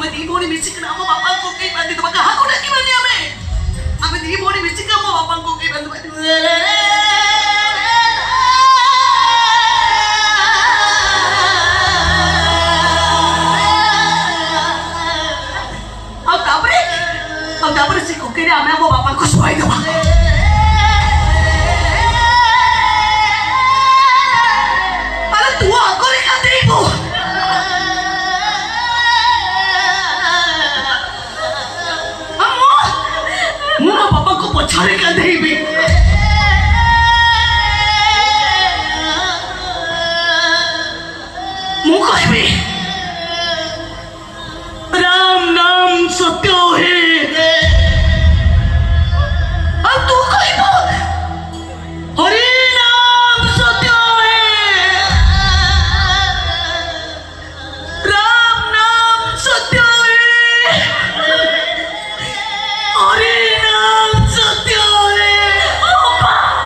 ଆମେ ଦି ଭଉଣୀ ମିଶିକିନା ଆମ ବାପାଙ୍କୁ କେହି ବାନ୍ଧିଦେବା କାହାକୁ ଡାକିବାନି ଆମେ ଦି ଭଉଣୀ ମିଶିକି ଆମ ବାପାଙ୍କୁ କେହି ବାନ୍ଧିବାନି ଆଉ ତାପରେ ସେ କୋକେଇରେ ଆମେ ଆମ ବାପାଙ୍କୁ ଶୁଆଇଦେବା ଆରେ ତୁ ଆଗରେ କାନ୍ଦେଇବୁ ମୁଁ ମୋ ବାପାଙ୍କୁ ପଛରେ କାନ୍ଦେଇବି ମୁଁ କହିବି